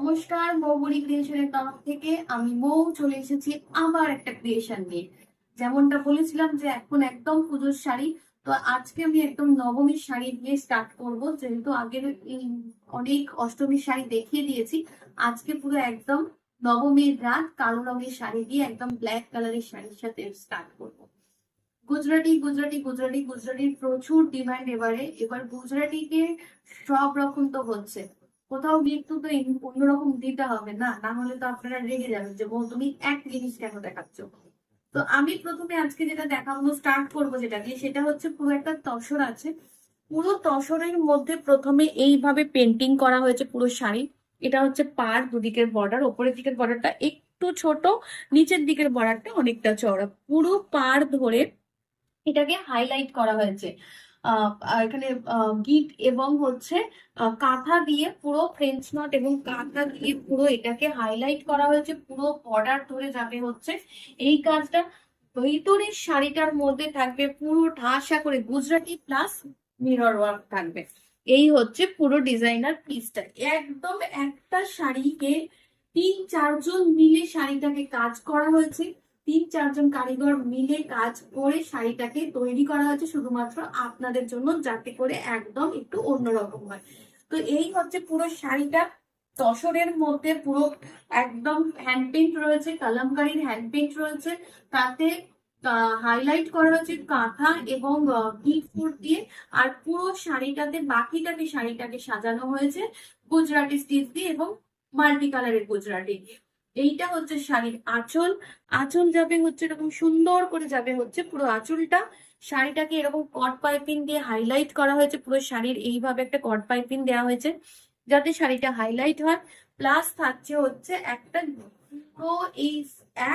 নমস্কার, মৌবরি ক্রিয়েশনের তরফ থেকে আমি মৌ চলে এসেছি আবার একটা ক্রিয়েশন নিয়ে। যেমনটা বলেছিলাম যে এখন একদম পুজোর শাড়ি, তো আজকে আমি একদম নবমীর শাড়ি দিয়ে স্টার্ট করব। যেহেতু আগের অনেক অষ্টমীর শাড়ি দেখিয়ে দিয়েছি, আজকে পুরো একদম নবমীর রাত কালো রঙের শাড়ি দিয়ে একদম ব্ল্যাক কালারের শাড়ির সাথে স্টার্ট করব। গুজরাটি গুজরাটি গুজরাটি গুজরাটির প্রচুর ডিমান্ড এবারে। এবার গুজরাটিকে সব রকম তো হচ্ছে, কোথাও কিন্তু তো অন্যরকম দিতে হবে না, না হলে তো আপনারা রেগে যাবেন যে বউ তুমি এক জিনিস কেন দেখাচ্ছ। তো আমি প্রথমে আজকে যেটা দেখাবো স্টার্ট করবো যেটা দিয়ে, সেটা হচ্ছে পুরো একটা তসর আছে। পুরো তসরের মধ্যে প্রথমে এইভাবে পেন্টিং করা হয়েছে পুরো শাড়ি। এটা হচ্ছে পাড়, দুদিকের বর্ডার, ওপরের দিকের বর্ডারটা একটু ছোট, নিচের দিকের বর্ডারটা অনেকটা চওড়া। পুরো পাড় ধরে এটাকে হাইলাইট করা হয়েছে। এখানে গিট এবং হচ্ছে কাঁথা দিয়ে পুরো ফ্রেঞ্চ নট এবং কাঁথা দিয়ে পুরো এটাকে হাইলাইট করা হয়েছে। পুরো বর্ডার ধরে যাবে হচ্ছে এই কাজটা। ভিতরের শাড়িটার মধ্যে থাকবে পুরো ঠাসা করে গুজরাটি প্লাস মিরর ওয়ার্ক থাকবে। এই হচ্ছে পুরো ডিজাইনার পিসটা। একদম একটা শাড়িকে 3-4 জন মিলে শাড়িটাকে কাজ করা হয়েছে। 3-4 জন কারিগর মিলে কাজ করে শাড়িটাকে তৈরি করা হয়েছে শুধুমাত্র আপনাদের জন্য, যাতে করে একদম একটু অন্যরকম হয়। তো এই হচ্ছে পুরো শাড়িটা। তসরের মধ্যে পুরো একদম হ্যান্ড পেইন্ট রয়েছে, কালামকারীর হ্যান্ড পেইন্ট রয়েছে, তাতে হাইলাইট করা হয়েছে কাঁথা এবং গিট ফুট দিয়ে। আর পুরো শাড়িটাতে শাড়িটাকে সাজানো হয়েছে গুজরাটি স্টিচ দিয়ে এবং মাল্টি কালারের গুজরাটি দিয়ে। এইটা হচ্ছে শাড়ির আঁচল। আঁচল যাবে হচ্ছে এরকম সুন্দর করে যাবে হচ্ছে পুরো আঁচলটা। শাড়িটাকে এরকম কট পাইপিং দিয়ে হাইলাইট করা হয়েছে। পুরো শাড়ির এইভাবে একটা কট পাইপিং দেওয়া হয়েছে যাতে শাড়িটা হাইলাইট হয়। প্লাস থাকছে হচ্ছে একটা পুরো এই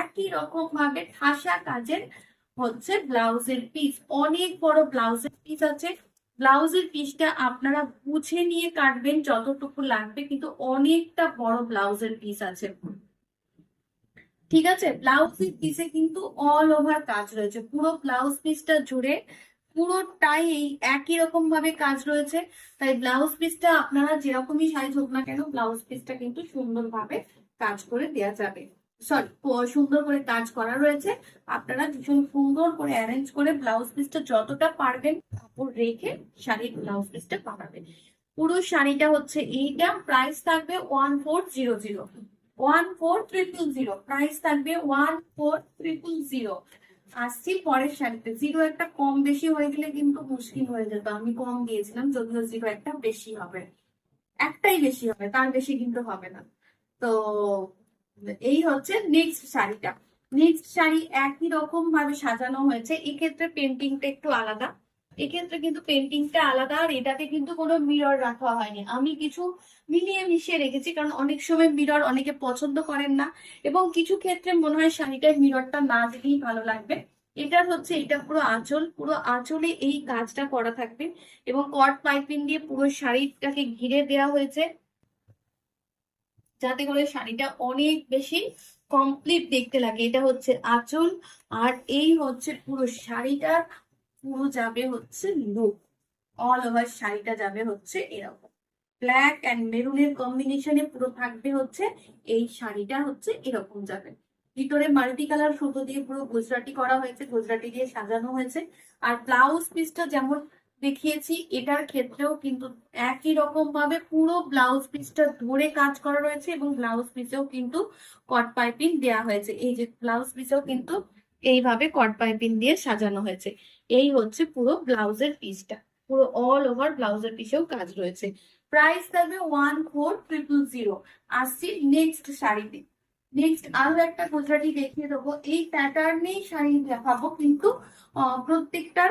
একই রকম ভাবে ঠাসা কাজের হচ্ছে ব্লাউজের পিস। অনেক বড় ব্লাউজের পিস আছে। ব্লাউজের পিসটা আপনারা বুঝে নিয়ে কাটবেন যতটুকু লাগবে, কিন্তু অনেকটা বড় ব্লাউজের পিস আছে। ঠিক আছে, ব্লাউজের পিসে কিন্তু অল ওভার কাজ রয়েছে পুরো ব্লাউজ পিসটা জুড়ে। পুরোটাই এই একই রকম ভাবে কাজ রয়েছে। তাই ব্লাউজ পিসটা আপনারা যেরকমই সাইজ হোক না কেন, ব্লাউজ পিসটা কিন্তু সুন্দরভাবে কাজ করে দেওয়া যাবে। সরি, সুন্দর করে কাজ করা রয়েছে। আপনারা ভীষণ সুন্দর করে অ্যারেঞ্জ করে ব্লাউজ পিসটা যতটা পারবেন কাপড় রেখে শাড়ির ব্লাউজ পিসটা বানাবেন। পুরো শাড়িটা হচ্ছে এইটা। প্রাইস থাকবে 1400, 1400, প্রাইস থাকবে 1400। আসছি পরের শাড়িতে। জিরো একটা কম বেশি হয়ে গেলে কিন্তু মুশকিল হয়ে যেত। আমি কম দিয়েছিলাম, যদিও জিরো একটা বেশি হবে, একটাই বেশি হবে, তার বেশি কিন্তু হবে না। তো এই হচ্ছে নেক্সট শাড়িটা। নেক্সট শাড়ি একই রকম ভাবে সাজানো হয়েছে, এক্ষেত্রে পেন্টিংটা একটু আলাদা। এক্ষেত্রে কিন্তু পেন্টিংটা আলাদা, আর এটাতে কিন্তু কোনো মিরর রাখা হয়নি। আমি কিছু মিলিয়ে মিশিয়ে রেখেছি, কারণ অনেক সময় মিরর অনেকে পছন্দ করেন না, এবং কিছু ক্ষেত্রে মনে হয় শাড়িটায় মিররটা না দিলেই ভালো লাগবে। এটার হচ্ছে এটা পুরো আঁচল, পুরো আঁচলে এই কাজটা করা থাকবে এবং কট পাইপিং দিয়ে পুরো শাড়িটাকে ঘিরে দেওয়া হয়েছে, যাতে করে শাড়িটা অনেক বেশি কমপ্লিট দেখতে লাগে। এটা হচ্ছে আঁচল, আর এই হচ্ছে পুরো শাড়িটা। পুরো যাবে হচ্ছে লুক, অল ওভার শাড়িটা যাবে হচ্ছে এরকম ব্ল্যাক অ্যান্ড মেরুনের কম্বিনেশনে পুরো থাকবে হচ্ছে এই শাড়িটা হচ্ছে এরকম যাবে। ভিতরে মাল্টি কালার সুতো দিয়ে পুরো গুজরাটি করা হয়েছে, গুজরাটি দিয়ে সাজানো হয়েছে। আর ব্লাউজ পিসটা যেমন দেখিয়েছি এটার ক্ষেত্রেও কিন্তু একই রকম ভাবে পুরো ব্লাউজ পিসটা ধরে কাজ করা রয়েছে, এবং ব্লাউজ পিসেও কিন্তু কট পাইপিং দেওয়া হয়েছে। এই যে ব্লাউজ পিসেও কিন্তু এইভাবে কট পাইপিং দিয়ে সাজানো হয়েছে। এই হচ্ছে পুরো ব্লাউজের পিসটা। পুরো অল ওভার ব্লাউজের পিসেও কাজ রয়েছে। প্রাইস থাকবে 1400। আসছি নেক্সট শাড়িতে। নেক্সট আরো একটা গুজরাটি দেখিয়ে দেবো। এই প্যাটার্নেই শাড়ি দেখাবো, কিন্তু প্রত্যেকটার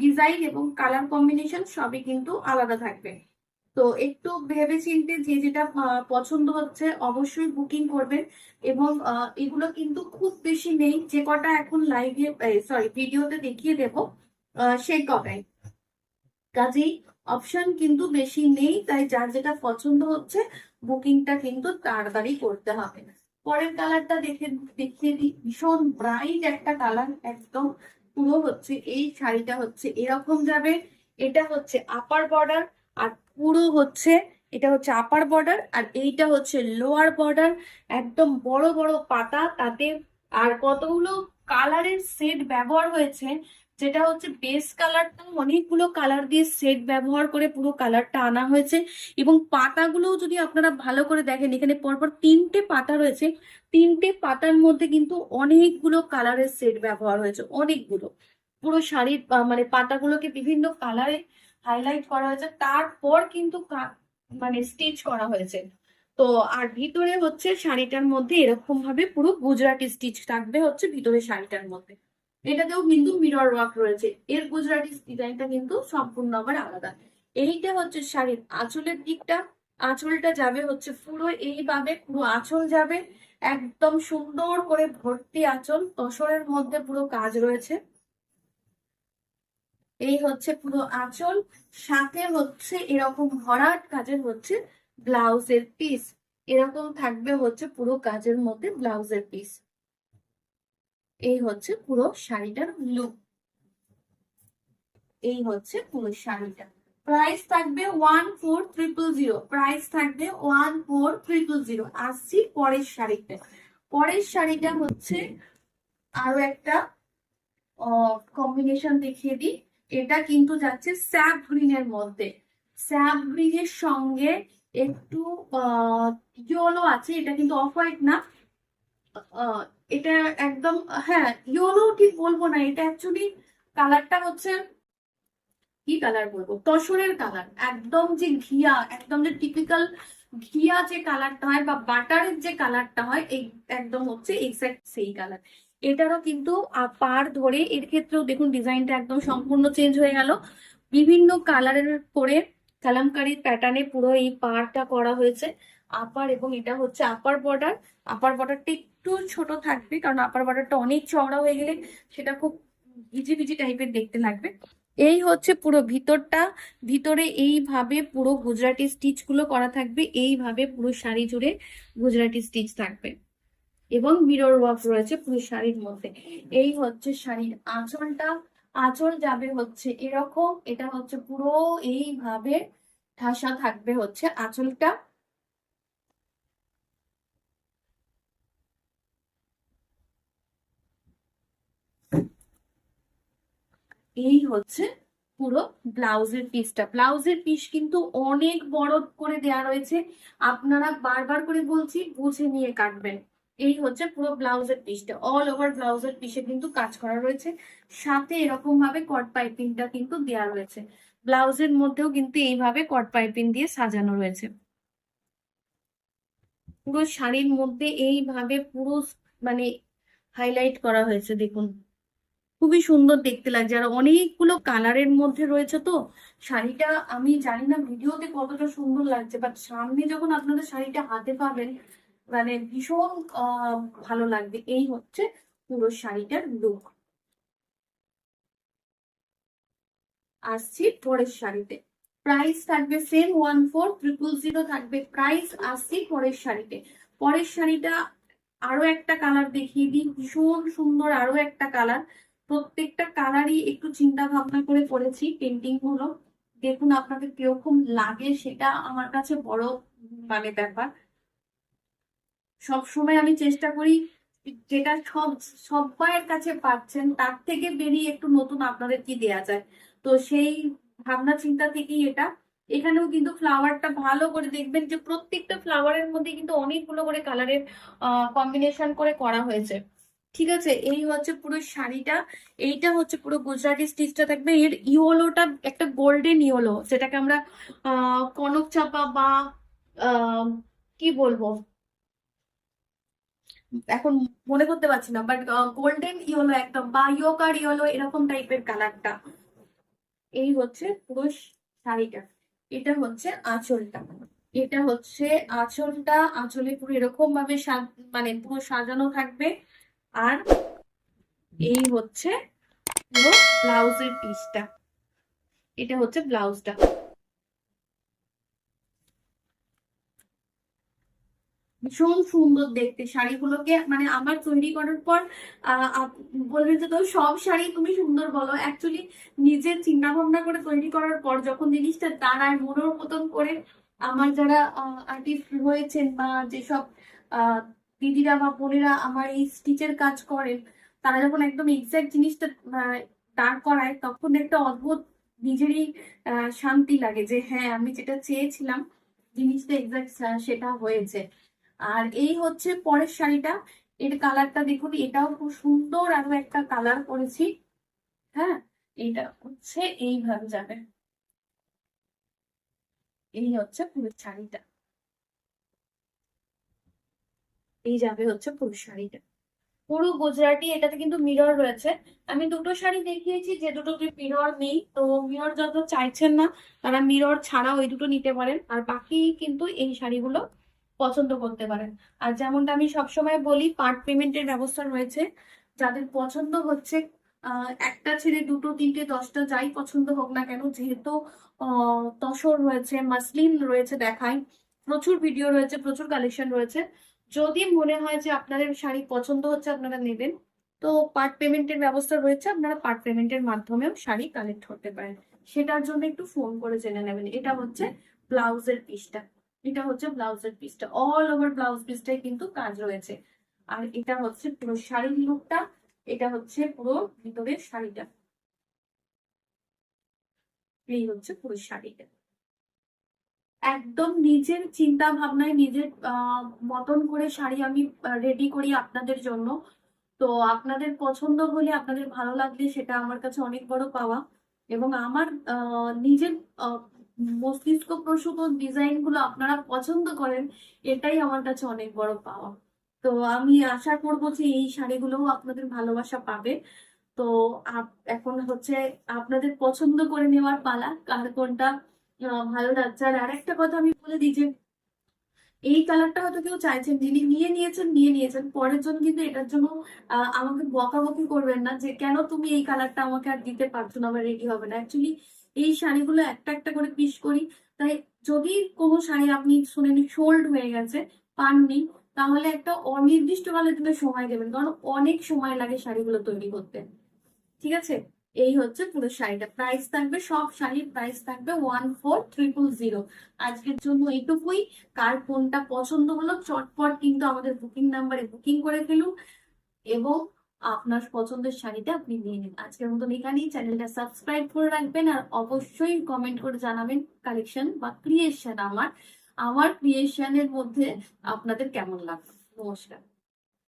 ডিজাইন এবং কালার কম্বিনেশন সবই কিন্তু আলাদা থাকবে। তো একটু ভেবে চিন্তে যে যেটা পছন্দ হচ্ছে অবশ্যই বুকিং করবেন। এবং এগুলো কিন্তু খুব বেশি নেই, যে কটা এখন লাইভে সরি ভিডিওতে দেখিয়ে দেবো সেই কটাই। কাজেই অপশন কিন্তু বেশি নেই, তাই যার যেটা পছন্দ হচ্ছে বুকিংটা কিন্তু তাড়াতাড়ি করতে হবে। পরের কালারটা দেখিয়ে দিই। ভীষণ ব্রাইট একটা কালার একদম। পুরো হচ্ছে এই শাড়িটা হচ্ছে এরকম যাবে। এটা হচ্ছে আপার বর্ডার, আর পুরো হচ্ছে এটা হচ্ছে আপার বর্ডার আর এইটা হচ্ছে লোয়ার বর্ডার। একদম বড় বড় পাতা তাতে, আর কতগুলো কালারের সেট ব্যবহার হয়েছে, যেটা হচ্ছে বেস কালারটা অনেকগুলো কালার দিয়ে সেট ব্যবহার করে পুরো কালারটা আনা হয়েছে। এবং পাতাগুলো যদি আপনারা ভালো করে দেখেন, এখানে পরপর 3টে পাতা রয়েছে, 3টে পাতার মধ্যে কিন্তু অনেকগুলো কালারের সেট ব্যবহার হয়েছে, অনেকগুলো। পুরো শাড়ির মানে পাতাগুলোকে বিভিন্ন কালারে হাইলাইট করা হয়েছে, তারপর কিন্তু মানে স্টিচ করা হয়েছে। তো আর ভিতরে হচ্ছে শাড়িটার মধ্যে এরকম ভাবে পুরো গুজরাটি স্টিচ থাকবে হচ্ছে ভিতরে শাড়িটার মধ্যে। এটাতেও কিন্তু মিরর ওয়ার্ক রয়েছে, এর গুজরাটি ডিজাইনটা কিন্তু সম্পূর্ণ আবার আলাদা। এইটা হচ্ছে শাড়ির আঁচলের দিকটা। আঁচলটা যাবে হচ্ছে পুরো এইভাবে, পুরো আঁচল যাবে একদম সুন্দর করে ভর্তি আঁচল, তসরের মধ্যে পুরো কাজ রয়েছে। এই হচ্ছে পুরো আঁচল, সাথে হচ্ছে এরকম ভরাট কাজের হচ্ছে ব্লাউজের পিস, এরকম থাকবে হচ্ছে পুরো কাজের মধ্যে ব্লাউজের পিস। এই হচ্ছে পুরো শাড়িটার লুক, এই হচ্ছে পুরো শাড়িটা। প্রাইস থাকবে 14,000, প্রাইস থাকবে 14,000। আসছি পরের শাড়িতে। পরের শাড়িটা হচ্ছে আরো একটা কম্বিনেশন দেখিয়ে দিই। এটা কিন্তু যাচ্ছে স্যাপ গ্রিনের মধ্যে, স্যাপ গ্রিনের সঙ্গে একটু ইয়েলো আছে, এটা কিন্তু অফ হোয়াইট না, এটা একদম, হ্যাঁ ইয়েলো ঠিক বলবো না, এটা অ্যাকচুয়ালি কালারটা হচ্ছে কি কালার বলবো, তসরের কালার, একদম যে ঘিয়া, একদম যে টিপিক্যাল ঘিয়া যে কালারটা হয় বা বাটারের যে কালারটা হয়, এই একদম হচ্ছে এক্সাক্ট সেই কালার। এটারও কিন্তু পার ধরে এর ক্ষেত্রেও দেখুন ডিজাইনটা একদম সম্পূর্ণ চেঞ্জ হয়ে গেল, বিভিন্ন কালারের করে কালামকারী প্যাটার্নে পুরো এই পারটা করা হয়েছে আপার। এবং এটা হচ্ছে আপার বর্ডার। আপার বর্ডারটা একটু ছোট থাকবে, কারণ আপার বর্ডারটা অনেক চওড়া হয়ে গেলে সেটা খুব ভিজি ভিজি টাইপের দেখতে লাগবে। এই হচ্ছে পুরো ভিতরটা, ভিতরে এইভাবে পুরো গুজরাটি স্টিচ গুলো করা থাকবে, এইভাবে পুরো শাড়ি জুড়ে গুজরাটি স্টিচ থাকবে এবং মিরর ওয়ার্ক রয়েছে পুরো শাড়ির মধ্যে। এই হচ্ছে শাড়ির আঁচলটা, আঁচল যাবে হচ্ছে এরকম, এটা হচ্ছে পুরো এইভাবে ঠাসা থাকবে হচ্ছে আঁচলটা। এই হচ্ছে পুরো ব্লাউজের পিসটা। ব্লাউজের পিস কিন্তু অনেক বড় করে দেয়া রয়েছে, আপনারা বারবার করে বলছি বুঝে নিয়ে কাটবেন। এই হচ্ছে পুরো ব্লাউজের পিসটা, অল ওভার ব্লাউজের পিসে কিন্তু কাজ করা রয়েছে, সাথে এরকম ভাবে কট পাইপিংটা কিন্তু দেয়া রয়েছে। ব্লাউজের মধ্যেও কিন্তু এইভাবে কট পাইপিং দিয়ে সাজানো রয়েছে। পুরো শাড়ির মধ্যে এইভাবে পুরো মানে হাইলাইট করা হয়েছে, দেখুন খুবই সুন্দর দেখতে লাগছে। আর অনেকগুলো কালারের মধ্যে রয়েছে, তো শাড়িটা আমি জানি না ভিডিওতে কতটা সুন্দর লাগছে, বাট সামনে যখন আপনাদের শাড়িটা হাতে পাবেন মানে ভীষণ ভালো লাগবে। এই হচ্ছে পুরো শাড়িটার লুক। আসছি পরের শাড়িতে, প্রাইস থাকবে সেম 14,000 থাকবে প্রাইস। আসছি পরের শাড়িতে। পরের শাড়িটা আরো একটা কালার দেখিয়ে দিই, ভীষণ সুন্দর আরো একটা কালার। প্রত্যেকটা কালারই একটু চিন্তা ভাবনা করে করেছি পেন্টিং গুলো, দেখুন আপনাদের কিরকম লাগে সেটা আমার কাছে বড় মানে ব্যাপার। সব সময় আমি চেষ্টা করি যেটা সবার কাছে পাচ্ছেন তার থেকে বেরিয়ে একটু নতুন আপনাদের কি দেয়া যায়, তো সেই ভাবনা চিন্তা থেকেই এটা। এখানেও কিন্তু ফ্লাওয়ারটা ভালো করে দেখবেন যে প্রত্যেকটা ফ্লাওয়ারের মধ্যে কিন্তু অনেকগুলো করে কালারের কম্বিনেশন করে করা হয়েছে। ঠিক আছে, এই হচ্ছে পুরো শাড়িটা। এইটা হচ্ছে পুরো গুজরাটি স্টিচটা থাকবে, এর ইয়েলোটা একটা গোল্ডেন ইয়েলো, যেটাকে আমরা কনক চাপা বা আহ কি বলবো এখন মনে করতে পারছি না, বাট গোল্ডেন ইয়েলো একদম বা ইয়োকার ইয়েলো এরকম টাইপের কালারটা। এই হচ্ছে পুরো শাড়িটা। এটা হচ্ছে আঁচলটা, এটা হচ্ছে আঁচলটা। আঁচলে পুরো এরকম ভাবে মানে পুরো সাজানো থাকবে। আর এই হচ্ছে পুরো ব্লাউজের পিসটা, এটা হচ্ছে ব্লাউজটা। ভীষণ সুন্দর দেখতে শাড়িগুলোকে, মানে আমার তৈরি করার পর বলবে যে তো সব শাড়ি তুমি সুন্দর বলো, অ্যাকচুয়ালি নিজের চিন্তা ভাবনা করে তৈরি করার পর যখন জিনিসটা দাঁড়ায় মনের মতন করে আমার যারা আর্টিস্ট রয়েছেন বা যেসব আহ, দিদিরা বা বোনেরা আমার এই স্টিচের কাজ করেন, তারা যখন একদম এক্সাক্ট জিনিসটা দাঁড় করায়, তখন একটা অদ্ভুত নিজেরই শান্তি লাগে যে হ্যাঁ, আমি যেটা চেয়েছিলাম জিনিসটা এক্সাক্ট সেটা হয়েছে। আর এই হচ্ছে পরের শাড়িটা। এর কালারটা দেখুন, এটাও খুব সুন্দর আরো একটা কালার করেছি। হ্যাঁ, এটা হচ্ছে এইভাবে যাবে। এই হচ্ছে পুরো শাড়িটা, এই যাবে হচ্ছে পুরো শাড়িটা। পুরো গুজরাটি, এটাতে কিন্তু মিরর রয়েছে। আমি দুটো শাড়ি দেখিয়েছি, যে দুটোতে মিরর নেই, তো মিরর যত চাইছেন না তারা মিরর ছাড়া ওই দুটো নিতে পারেন, আর বাকি কিন্তু এই শাড়িগুলো পছন্দ করতে পারেন। আর যেমনটা আমি সবসময় বলি, পার্ট পেমেন্টের ব্যবস্থা রয়েছে। যাদের পছন্দ হচ্ছে, একটা ছেড়ে দুটো তিনটে দশটা যাই পছন্দ হোক না কেন, যেহেতু তসর রয়েছে, মাসলিন রয়েছে, দেখাই প্রচুর ভিডিও রয়েছে, প্রচুর কালেকশন রয়েছে। যদি মনে হয় যে আপনাদের শাড়ি পছন্দ হচ্ছে, আপনারা নেবেন, তো পার্ট পেমেন্টের ব্যবস্থা রয়েছে, আপনারা পার্ট পেমেন্টের মাধ্যমেও শাড়ি কালেক্ট করতে পারেন। সেটার জন্য একটু ফোন করে জেনে নেবেন। এটা হচ্ছে ব্লাউজের পিসটা, এটা হচ্ছে ব্লাউজের পিসটা, অল ওভার ব্লাউজ পিসটাই কিন্তু কাজ রয়েছে। আর এটা হচ্ছে পুরো শাড়ির লুকটা, এটা হচ্ছে পুরো ভিতরের শাড়িটা, এই হচ্ছে পুরো শাড়িটা। একদম নিজের চিন্তা ভাবনায় নিজের মতন করে শাড়ি আমি রেডি করি আপনাদের জন্য। তো আপনাদের পছন্দ হলে, আপনাদের ভালো লাগলে, সেটা আমার কাছে অনেক বড় পাওয়া। এবং আমার নিজের মস্তিষ্ক প্রসূত ডিজাইন গুলো আপনারা পছন্দ করেন, এটাই আমার কাছে অনেক বড় পাওয়া। তো আমি আশা করবো যে এই শাড়িগুলোও আপনাদের ভালোবাসা পাবে। তো এখন হচ্ছে আপনাদের পছন্দ করে নেওয়ার পালা, কার কোনটা ভালো লাগছে। আর আরেকটা কথা আমি বলে দিই যে এই কালারটা হয়তো কেউ চাইছেন, যিনি নিয়ে নিয়েছেন, পরের জন কিন্তু এটার জন্য আমাকে বকাবকি করবেন না যে কেন তুমি এই কালারটা আমাকে আর দিতে পারছো না, আমার রেডি হবে না। অ্যাকচুয়ালি এই শাড়িগুলো একটা একটা করে পিস করি, তাই যদি কোনো শাড়ি আপনি শুনেন সোল্ড হয়ে গেছে, পাননি, তাহলে একটা অনির্দিষ্টকালের জন্য সময় দেবেন, কারণ অনেক সময় লাগে শাড়িগুলো তৈরি করতে। ঠিক আছে, এই হচ্ছে পুরো শাড়িটা। প্রাইস থাকবে, সব শাড়ির প্রাইস থাকবে 14,000। আজকের জন্য এইটুকুই। কার কোনটা পছন্দ হলো চটপট কিন্তু আমাদের বুকিং নাম্বারে বুকিং করে ফেলুন, এবং আপনার পছন্দের শাড়িটা আপনি নিয়ে নিন। আজকের মতন এখানেই। চ্যানেলটা সাবস্ক্রাইব করে রাখবেন, আর অবশ্যই কমেন্ট করে জানাবেন কালেকশন বা ক্রিয়েশন, আমার আমার ক্রিয়েশনের মধ্যে আপনাদের কেমন লাগবে। নমস্কার।